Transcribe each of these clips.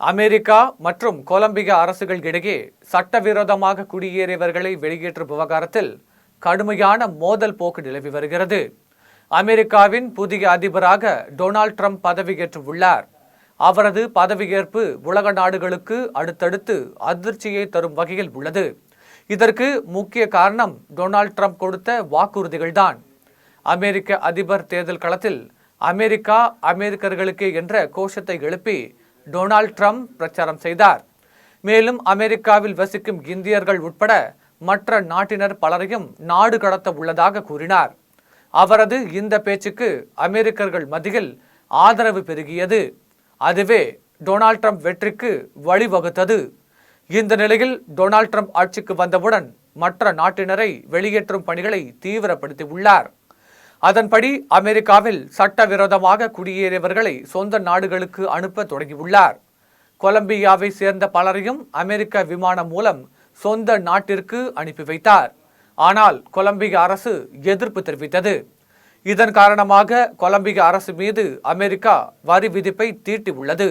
America மற்றும் Colombia அரசுகள் இடையே சட்டவிரோதமாக குடியேறியவர்களை வெளியேற்றும் விவகாரத்தில் கடுமையான மோதல் போக்கு நிலவி வருகிறது. அமெரிக்காவின் புதிய அதிபராக டொனால்ட் ட்ரம்ப் பதவியேற்றுள்ளார். அவரது பதவியேற்பு உலக நாடுகளுக்கு அடுத்தடுத்து அதிர்ச்சியை தரும் வகையில் உள்ளது. இதற்கு முக்கிய காரணம் டொனால்ட் ட்ரம்ப் கொடுத்த வாக்குறுதிகள்தான். அமெரிக்க அதிபர் தேர்தல் களத்தில் அமெரிக்கா அமெரிக்கர்களுக்கு என்ற கோஷத்தை எழுப்பி டொனால்ட் ட்ரம்ப் பிரச்சாரம் செய்தார். மேலும் அமெரிக்காவில் வசிக்கும் இந்தியர்கள் உட்பட மற்ற நாட்டினர் பலரையும் நாடு கடத்த உள்ளதாக கூறினார். அவரது இந்த பேச்சுக்கு அமெரிக்கர்கள் மத்தியில் ஆதரவு பெருகியது. அதுவே டொனால்ட் ட்ரம்ப் வெற்றிக்கு வழிவகுத்தது. இந்த நிலையில் டொனால்ட் ட்ரம்ப் ஆட்சிக்கு வந்தவுடன் மற்ற நாட்டினரை வெளியேற்றும் பணிகளை தீவிரப்படுத்தியுள்ளார். அதன்படி அமெரிக்காவில் சட்டவிரோதமாக குடியேறியவர்களை சொந்த நாடுகளுக்கு அனுப்ப தொடங்கியுள்ளார். கொலம்பியாவை சேர்ந்த பலரையும் அமெரிக்க விமானம் மூலம் சொந்த நாட்டிற்கு அனுப்பி வைத்தார். ஆனால் கொலம்பியா அரசு எதிர்ப்பு தெரிவித்தது. இதன் காரணமாக கொலம்பியா அரசு மீது அமெரிக்கா வரி விதிப்பை தீட்டியுள்ளது.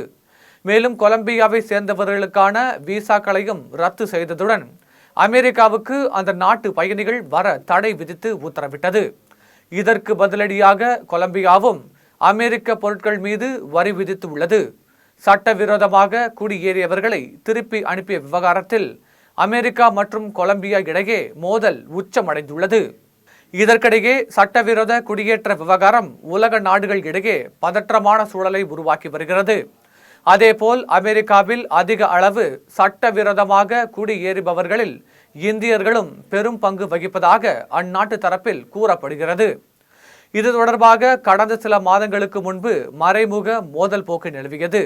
மேலும் கொலம்பியாவை சேர்ந்தவர்களுக்கான விசாக்களையும் ரத்து செய்ததுடன் அமெரிக்காவுக்கு அந்த நாட்டு பயணிகள் வர தடை விதித்து உத்தரவிட்டது. இதற்கு பதிலடியாக கொலம்பியாவும் அமெரிக்க பொருட்கள் மீது வரி விதித்து உள்ளது. சட்டவிரோதமாக குடியேறியவர்களை திருப்பி அனுப்பிய விவகாரத்தில் அமெரிக்கா மற்றும் கொலம்பியா இடையே மோதல் உச்சமடைந்துள்ளது. இதற்கிடையே சட்டவிரோத குடியேற்ற விவகாரம் உலக நாடுகள் இடையே பதற்றமான சூழலை உருவாக்கி வருகிறது. அதேபோல் அமெரிக்காவில் அதிக அளவு சட்டவிரோதமாக குடியேறுபவர்களில் இந்தியர்களும் பெரும் பங்கு வகிப்பதாக அந்நாட்டு தரப்பில் கூறப்படுகிறது. இது தொடர்பாக கடந்த சில மாதங்களுக்கு முன்பு மறைமுக மோதல் போக்கு நிலவியது.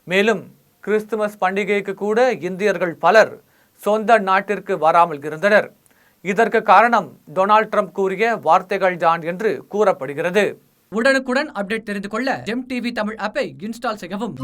மேலும் கிறிஸ்துமஸ் பண்டிகைக்கு கூட இந்தியர்கள் பலர் சொந்த நாட்டிற்கு வராமல் இருந்தனர். இதற்கு காரணம் டொனால்ட் ட்ரம்ப் கூறிய வார்த்தைகள் தான் என்று கூறப்படுகிறது. உடனுக்குடன் அப்டேட் தெரிந்து கொள்ள ஜெம் டிவி தமிழ் ஆப்பை இன்ஸ்டால் செய்யவும்.